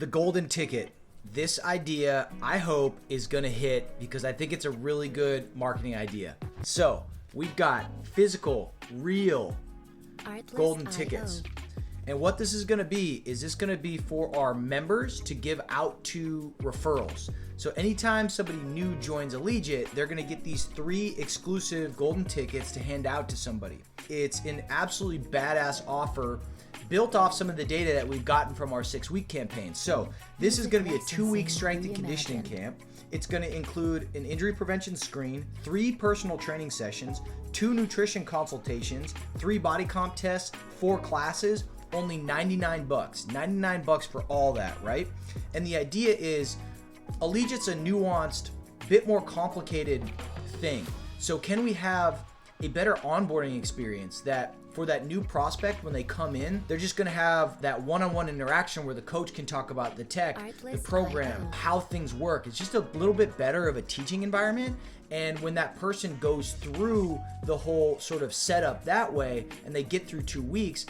The golden ticket. This idea, I hope, is going to hit because I think it's a really good marketing idea. So we've got physical, real golden tickets. And what this is going to be is this going to be for our members to give out to referrals. So anytime somebody new joins Allegiate, they're going to get these 3 exclusive golden tickets to hand out to somebody. It's an absolutely badass offer built off some of the data that we've gotten from our 6-week campaign. So this is going to be a 2-week strength and conditioning camp. It's going to include an injury prevention screen, 3 personal training sessions, 2 nutrition consultations, 3 body comp tests, 4 classes, only $99. $99 for all that, right? And the idea is Allegiate's a nuanced, bit more complicated thing. So can we have a better onboarding experience that for that new prospect, when they come in, they're just going to have that one-on-one interaction where the coach can talk about the tech, the program, how things work. It's just a little bit better of a teaching environment. And when that person goes through the whole sort of setup that way and they get through 2 weeks,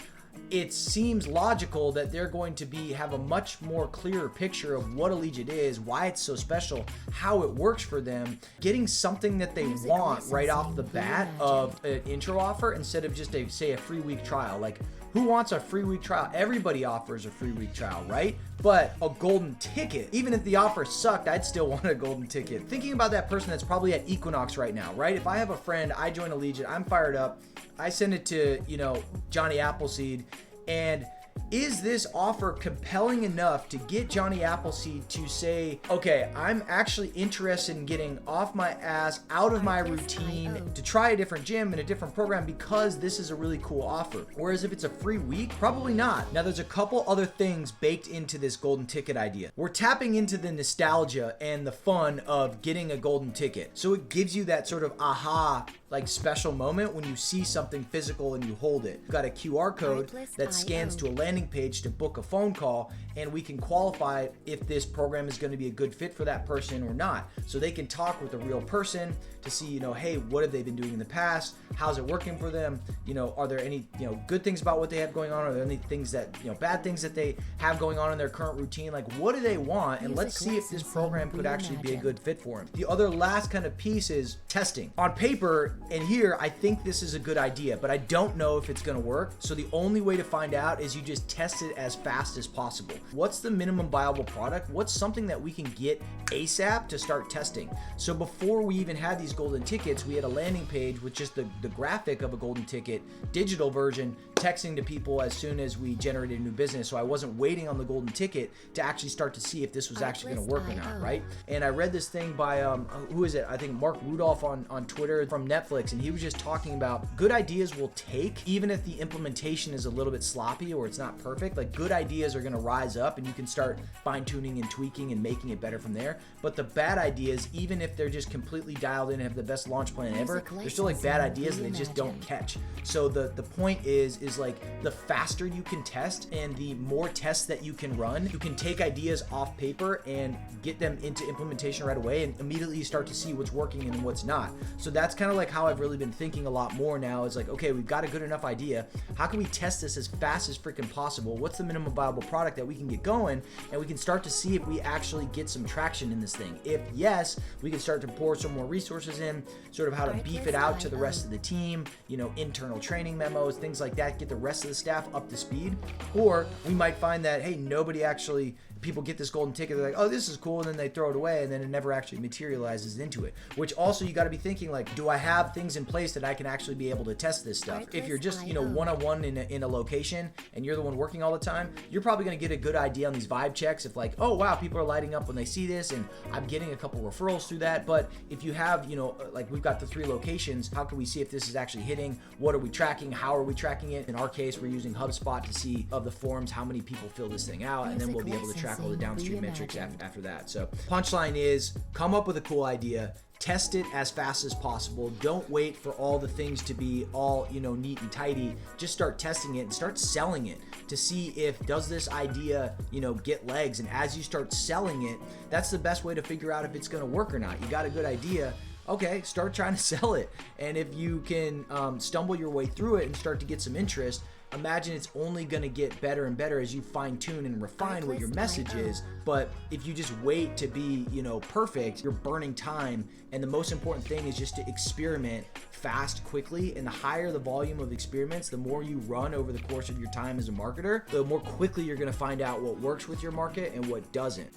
it seems logical that they're going to have a much more clearer picture of what Allegiate is, why it's so special, how it works for them, getting something that they want right off the bat of an intro offer instead of just a free week trial. Like, who wants a free week trial? Everybody offers a free week trial, right? But a golden ticket, even if the offer sucked, I'd still want a golden ticket. Thinking about that person that's probably at Equinox right now, right? If I have a friend, I join Allegiate, I'm fired up, I send it to, Johnny Appleseed, and is this offer compelling enough to get Johnny Appleseed to say, okay, I'm actually interested in getting off my ass, out of my routine, to try a different gym and a different program because this is a really cool offer. Whereas if it's a free week, probably not. Now there's a couple other things baked into this golden ticket idea. We're tapping into the nostalgia and the fun of getting a golden ticket. So it gives you that sort of aha, like special moment when you see something physical and you hold it. You've got a QR code that scans to a landing page to book a phone call, and we can qualify if this program is going to be a good fit for that person or not. So they can talk with a real person to see, hey, what have they been doing in the past? How's it working for them? Are there any, good things about what they have going on? Are there any things that, bad things that they have going on in their current routine? Like, what do they want? And let's see if this program could actually be a good fit for them. The other last kind of piece is testing. On paper, and here, I think this is a good idea, but I don't know if it's going to work. So the only way to find out is you just test it as fast as possible. What's the minimum viable product? What's something that we can get ASAP to start testing? So before we even had these golden tickets, we had a landing page with just the graphic of a golden ticket, digital version, texting to people as soon as we generated a new business. So I wasn't waiting on the golden ticket to actually start to see if this was actually going to work or not, right? And I read this thing by, who is it? I think Mark Rudolph on Twitter from Netflix, and he was just talking about good ideas will take, even if the implementation is a little bit sloppy or it's not perfect, like good ideas are going to rise up and you can start fine tuning and tweaking and making it better from there. But the bad ideas, even if they're just completely dialed in and have the best launch plan ever, they're still like bad ideas and they just don't catch. So the point is like the faster you can test and the more tests that you can run, you can take ideas off paper and get them into implementation right away, and immediately you start to see what's working and what's not. So that's kind of like how I've really been thinking a lot more now, is like, okay, we've got a good enough idea. How can we test this as fast as freaking possible? What's the minimum viable product that we can get going, and we can start to see if we actually get some traction in this thing. If yes, we can start to pour some more resources in, sort of how to beef it out to the rest of the team, internal training memos, things like that, get the rest of the staff up to speed. Or we might find that, hey, people get this golden ticket, they're like, oh, this is cool, and then they throw it away, and then it never actually materializes into it. Which also you got to be thinking, like, do I have things in place that I can actually be able to test this stuff? If you're just, one-on-one in a location and you're the one working all the time, you're probably going to get a good idea on these vibe checks if like, oh wow, people are lighting up when they see this, and I'm getting a couple referrals through that. But if you have, like we've got the 3 locations, how can we see if this is actually hitting? What are we tracking? How are we tracking it? In our case, we're using HubSpot to see of the forms how many people fill this thing out, and then we'll be able to track all the downstream metrics after that. So punchline is, come up with a cool idea, test it as fast as possible. Don't wait for all the things to be all, neat and tidy. Just start testing it and start selling it to see if does this idea, get legs. And as you start selling it, that's the best way to figure out if it's going to work or not. You got a good idea. Okay, start trying to sell it. And if you can stumble your way through it and start to get some interest, imagine it's only going to get better and better as you fine tune and refine what your message is. But if you just wait to be, perfect, you're burning time. And the most important thing is just to experiment fast, quickly. And the higher the volume of experiments, the more you run over the course of your time as a marketer, the more quickly you're going to find out what works with your market and what doesn't.